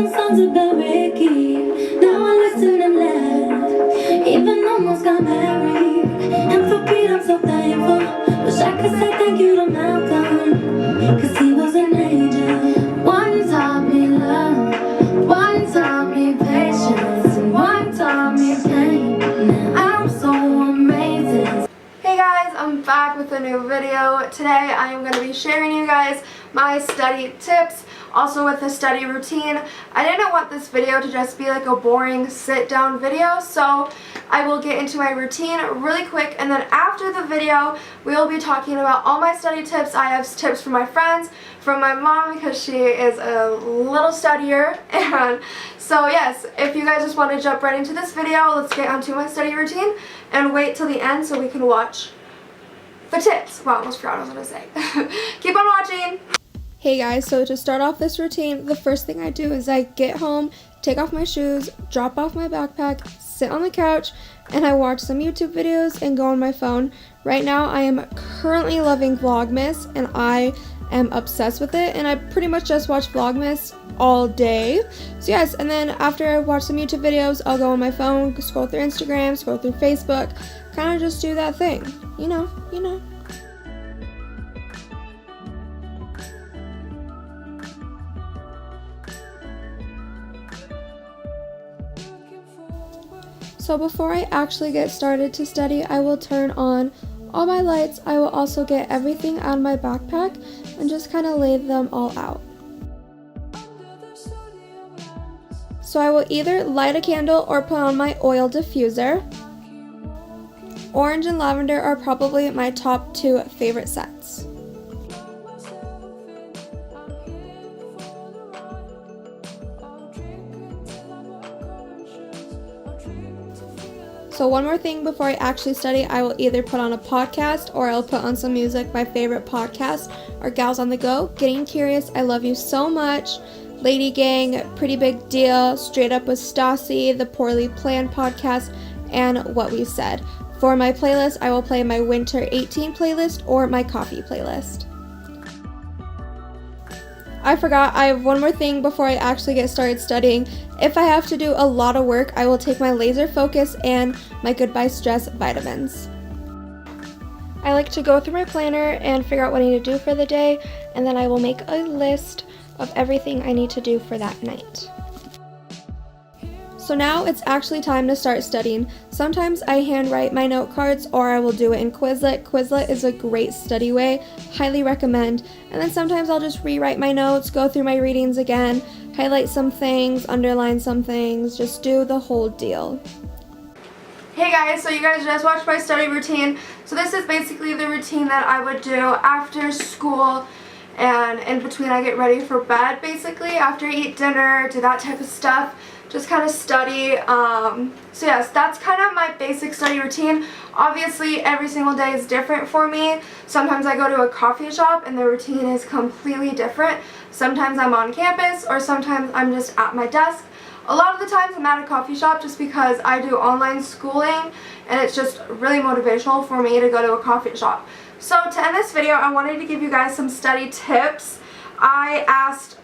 some songs about Ricky. Now I listen and laugh. Even almost got married. And for Pete I'm so thankful. Wish I could say thank you to Malcolm, cause he was an angel. One taught me love, one taught me patience, and one taught me pain. Now I'm so amazing. Hey guys, I'm back with a new video. Today I am going to be sharing you guys my study tips, also with a study routine. I didn't want this video to just be like a boring sit down video, so I will get into my routine really quick, and then after the video we will be talking about all my study tips. I have tips from my friends, from my mom because she is a little studier, and so yes, if you guys just want to jump right into this video, let's get onto my study routine and wait till the end so we can watch the tips. Wow, I almost forgot what I was going to say. Keep on watching! Hey guys, so to start off this routine, the first thing I do is I get home, take off my shoes, drop off my backpack, sit on the couch, and I watch some YouTube videos and go on my phone. Right now I am currently loving Vlogmas and I am obsessed with it, and I pretty much just watch Vlogmas all day. So yes, and then after I watch some YouTube videos, I'll go on my phone, scroll through Instagram, scroll through Facebook, kind of just do that thing, you know. So before I actually get started to study, I will turn on all my lights. I will also get everything out of my backpack and just kind of lay them all out. So I will either light a candle or put on my oil diffuser. Orange and lavender are probably my top two favorite scents. So one more thing before I actually study, I will either put on a podcast or I'll put on some music. My favorite podcasts are Gals on the Go, Getting Curious, I Love You So Much, Lady Gang, Pretty Big Deal, Straight Up with Stassi, the Poorly Planned podcast, and What We Said. For my playlist, I will play my Winter 18 playlist or my coffee playlist. I forgot, I have one more thing before I actually get started studying. If I have to do a lot of work, I will take my laser focus and my Goodbye Stress vitamins. I like to go through my planner and figure out what I need to do for the day, and then I will make a list of everything I need to do for that night. So now it's actually time to start studying. Sometimes I handwrite my note cards or I will do it in Quizlet. Quizlet is a great study way, highly recommend. And then sometimes I'll just rewrite my notes, go through my readings again, highlight some things, underline some things, just do the whole deal. Hey guys, so you guys just watched my study routine. So this is basically the routine that I would do after school, and in between I get ready for bed basically. After I eat dinner, do that type of stuff. Just kind of study. So yes, that's kind of my basic study routine. Obviously, every single day is different for me. Sometimes I go to a coffee shop and the routine is completely different. Sometimes I'm on campus or sometimes I'm just at my desk. A lot of the times I'm at a coffee shop just because I do online schooling and it's just really motivational for me to go to a coffee shop. So to end this video, I wanted to give you guys some study tips. I asked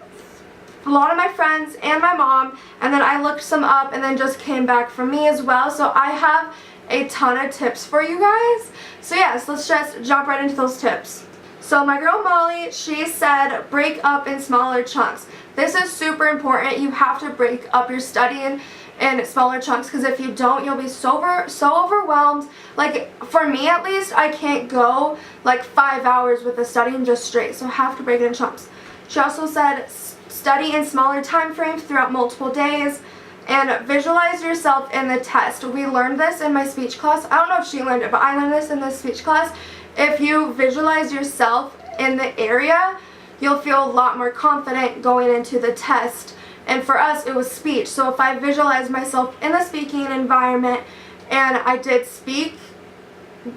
a lot of my friends and my mom, and then I looked some up and then just came back from me as well. So I have a ton of tips for you guys. So yes, let's just jump right into those tips. So my girl Molly, she said break up in smaller chunks. This is super important. You have to break up your studying in smaller chunks, because if you don't, you'll be so overwhelmed. Like for me at least, I can't go like 5 hours with the studying just straight, so I have to break it in chunks. She also said study in smaller time frames throughout multiple days, and visualize yourself in the test. We learned this in my speech class. I don't know if she learned it, but I learned this in the speech class. If you visualize yourself in the area, you'll feel a lot more confident going into the test. And for us, it was speech. So if I visualized myself in the speaking environment and I did speak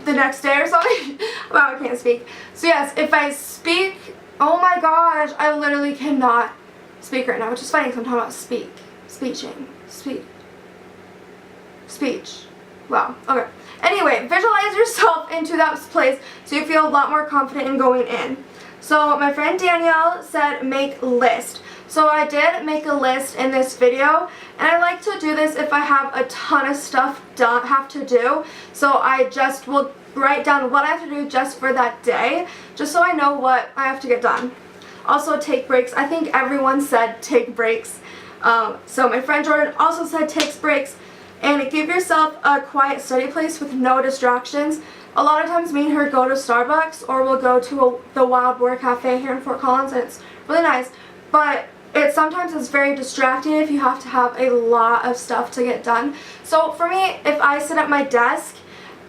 the next day or something, wow, I can't speak. So yes, if I speak, oh my gosh, I literally cannot speak right now, which is funny because I'm talking about speech. Wow, okay. Anyway, visualize yourself into that place so you feel a lot more confident in going in. So my friend Danielle said make list. So I did make a list in this video, and I like to do this if I have a ton of stuff have to do. So I just will write down what I have to do just for that day, just so I know what I have to get done. Also, take breaks. I think everyone said take breaks. So my friend Jordan also said take breaks, and give yourself a quiet study place with no distractions. A lot of times me and her go to Starbucks, or we'll go to the Wild Boar Cafe here in Fort Collins, and it's really nice. But sometimes it's very distracting if you have to have a lot of stuff to get done. So for me, if I sit at my desk,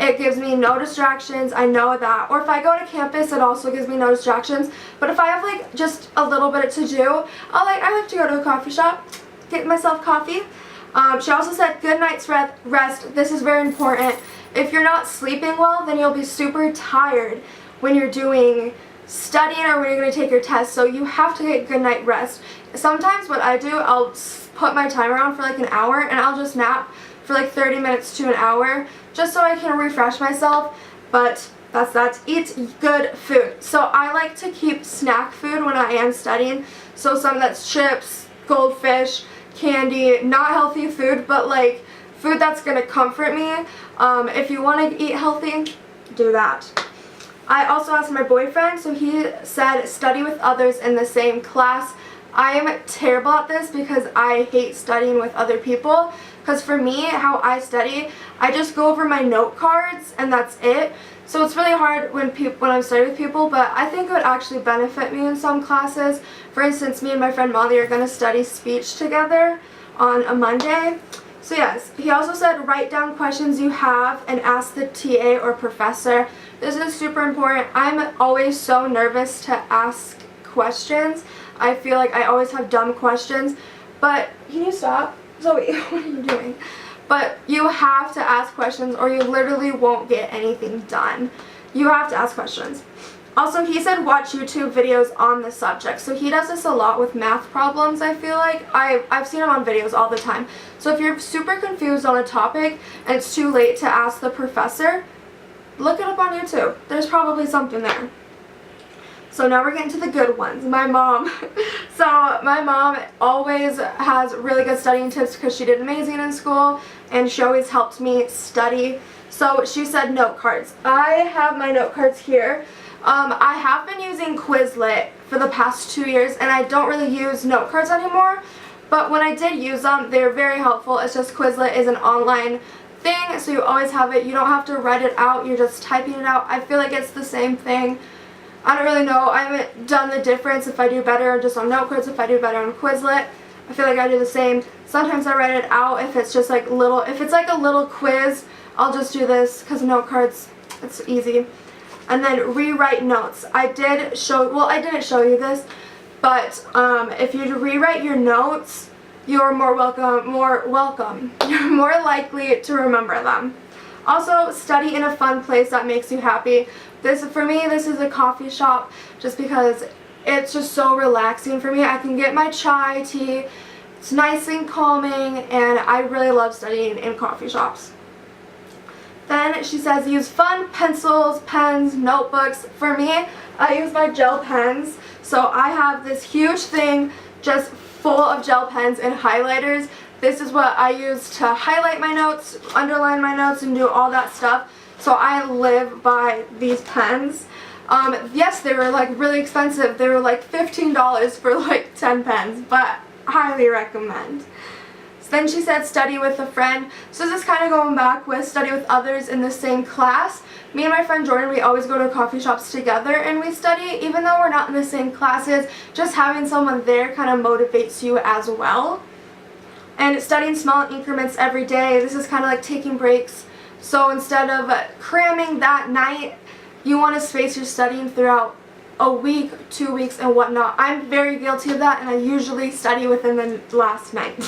it gives me no distractions. I know that. Or if I go to campus, it also gives me no distractions. But if I have like just a little bit to do, I like to go to a coffee shop, get myself coffee. She also said good night's rest. This is very important. If you're not sleeping well, then you'll be super tired when you're doing studying or when you're going to take your test. So you have to get good night rest. Sometimes what I do, I'll put my timer on for like an hour, and I'll just nap for like 30 minutes to an hour just so I can refresh myself. But that's that. Eat good food. So I like to keep snack food when I am studying. So some that's chips, goldfish, candy, not healthy food, but like food that's going to comfort me. If you want to eat healthy, do that. I also asked my boyfriend, so he said study with others in the same class. I am terrible at this because I hate studying with other people. Because for me, how I study, I just go over my note cards and that's it. So it's really hard when I'm studying with people, but I think it would actually benefit me in some classes. For instance, me and my friend Molly are going to study speech together on a Monday. So yes, he also said write down questions you have and ask the TA or professor. This is super important. I'm always so nervous to ask questions. I feel like I always have dumb questions, but can you stop? Zoe, what are you doing? But you have to ask questions or you literally won't get anything done. You have to ask questions. Also, he said watch YouTube videos on the subject. So he does this a lot with math problems, I feel like. I've seen him on videos all the time. So if you're super confused on a topic and it's too late to ask the professor, look it up on YouTube. There's probably something there. So now we're getting to the good ones. My mom. So my mom always has really good studying tips because she did amazing in school and she always helped me study. So she said note cards. I have my note cards here. I have been using Quizlet for the past 2 years and I don't really use note cards anymore. But when I did use them, they're very helpful. It's just Quizlet is an online thing, so you always have it. You don't have to write it out. You're just typing it out. I feel like it's the same thing. I don't really know. I haven't done the difference if I do better just on note cards, if I do better on Quizlet. I feel like I do the same. Sometimes I write it out if it's just like if it's like a little quiz, I'll just do this because note cards, it's easy. And then rewrite notes. I didn't show you this, but if you rewrite your notes, you're more You're more likely to remember them. Also, study in a fun place that makes you happy. For me, this is a coffee shop just because it's just so relaxing for me. I can get my chai tea. It's nice and calming, and I really love studying in coffee shops. Then she says use fun pencils, pens, notebooks. For me, I use my gel pens. So I have this huge thing just full of gel pens and highlighters. This is what I use to highlight my notes, underline my notes, and do all that stuff. So I live by these pens. Yes, they were like really expensive. They were like $15 for like 10 pens, but highly recommend. Then she said study with a friend. So this is kind of going back with study with others in the same class. Me and my friend Jordan, we always go to coffee shops together and we study even though we're not in the same classes. Just having someone there kind of motivates you as well. And studying small increments every day. This is kind of like taking breaks. So instead of cramming that night, you want to space your studying throughout a week, 2 weeks, and whatnot. I'm very guilty of that, and I usually study within the last night.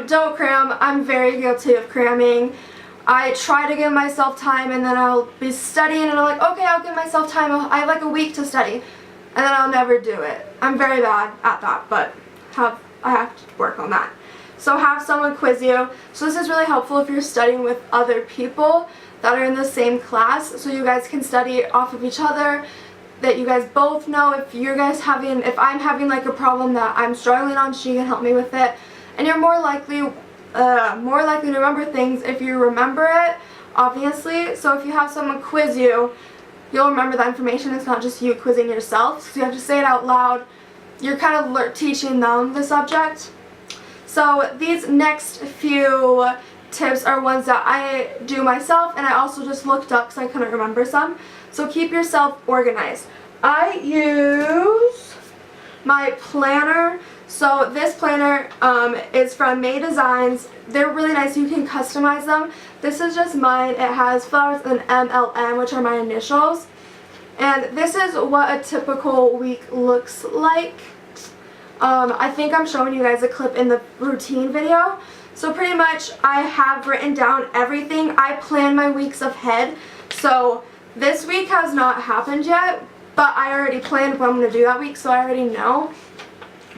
Don't cram. I'm very guilty of cramming. I try to give myself time, and then I'll be studying, and I'm like, okay, I'll give myself time. I have like a week to study, and then I'll never do it. I'm very bad at that, but I have to work on that. So have someone quiz you. So this is really helpful if you're studying with other people that are in the same class, so you guys can study off of each other. that you guys both know. If I'm having like a problem that I'm struggling on, she can help me with it. And you're more likely to remember things if you remember it, obviously. So if you have someone quiz you, you'll remember that information. It's not just you quizzing yourself, so you have to say it out loud. You're kind of teaching them the subject. So these next few tips are ones that I do myself, and I also just looked up because I couldn't remember some. So keep yourself organized. I use my planner. So this planner is from May Designs. They're really nice. You can customize them. This is just mine. It has flowers and MLM, which are my initials. And this is what a typical week looks like. I think I'm showing you guys a clip in the routine video. So pretty much I have written down everything. I plan my weeks ahead. So this week has not happened yet, but I already planned what I'm going to do that week, so I already know.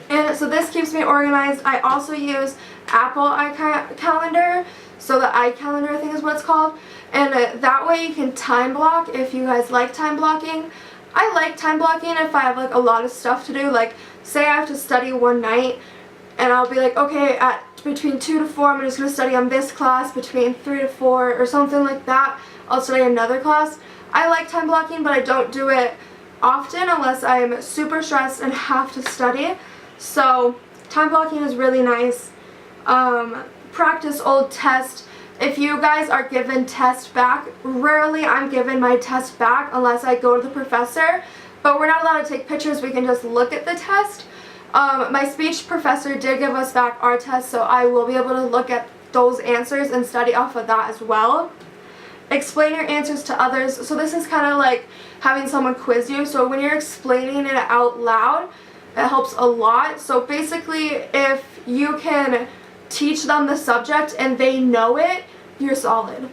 And so this keeps me organized. I also use Apple iCalendar. So the iCalendar, I think is what it's called. And that way you can time block if you guys like time blocking. I like time blocking if I have like a lot of stuff to do. Like say I have to study one night and I'll be like, okay, at between 2 to 4 I'm just going to study on this class. Between 3 to 4 or something like that, I'll study another class. I like time blocking, but I don't do it often unless I'm super stressed and have to study. So time blocking is really nice. Practice old tests. If you guys are given tests back, rarely I'm given my test back unless I go to the professor, but we're not allowed to take pictures. We can just look at the test. My speech professor did give us back our test, so I will be able to look at those answers and study off of that as well. Explain your answers to others. So this is kind of like having someone quiz you. So when you're explaining it out loud, it helps a lot. So basically, if you can teach them the subject and they know it, you're solid.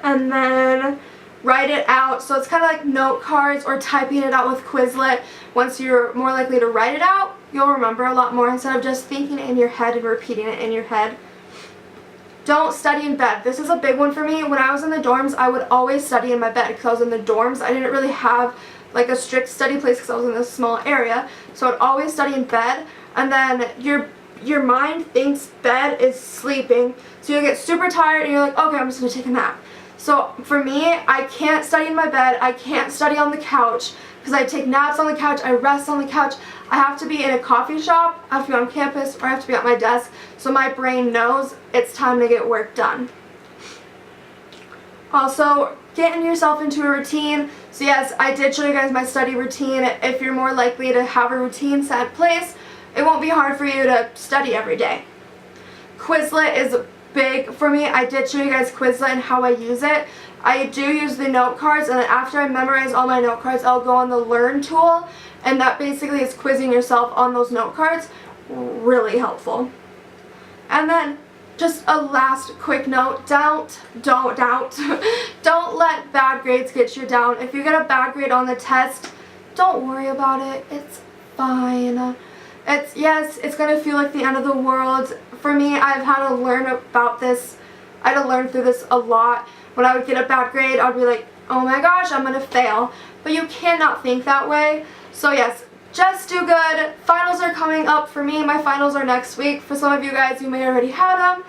And then write it out. So it's kind of like note cards or typing it out with Quizlet. Once you're more likely to write it out, you'll remember a lot more instead of just thinking it in your head and repeating it in your head. Don't study in bed. This is a big one for me. When I was in the dorms, I would always study in my bed because I was in the dorms. I didn't really have like a strict study place because I was in this small area. So I'd always study in bed, and then your mind thinks bed is sleeping. So you'll get super tired and you're like, okay, I'm just going to take a nap. So for me, I can't study in my bed. I can't study on the couch because I take naps on the couch. I rest on the couch. I have to be in a coffee shop, I have to be on campus, or I have to be at my desk so my brain knows it's time to get work done. Also, getting yourself into a routine. So yes, I did show you guys my study routine. If you're more likely to have a routine set in place, it won't be hard for you to study every day. Quizlet is big for me. I did show you guys Quizlet and how I use it. I do use the note cards, and then after I memorize all my note cards, I'll go on the Learn tool, and that basically is quizzing yourself on those note cards. Really helpful. And then just a last quick note, don't let bad grades get you down. If you get a bad grade on the test, don't worry about it. It's fine. Yes, it's going to feel like the end of the world. For me, I've had to learn about this. I had to learn through this a lot. When I would get a bad grade, I'd be like, oh my gosh, I'm going to fail. But you cannot think that way. So yes, just do good. Finals are coming up for me. My finals are next week. For some of you guys, you may already have them,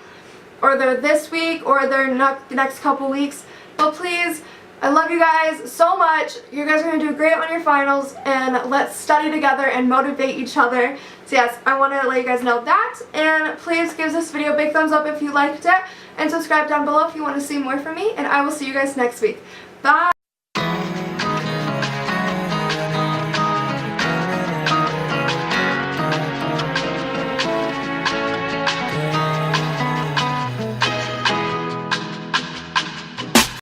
or they're this week, or they're the next couple weeks. But please, I love you guys so much. You guys are going to do great on your finals, and let's study together and motivate each other. So yes, I want to let you guys know that, and please give this video a big thumbs up if you liked it, and subscribe down below if you want to see more from me, and I will see you guys next week. Bye!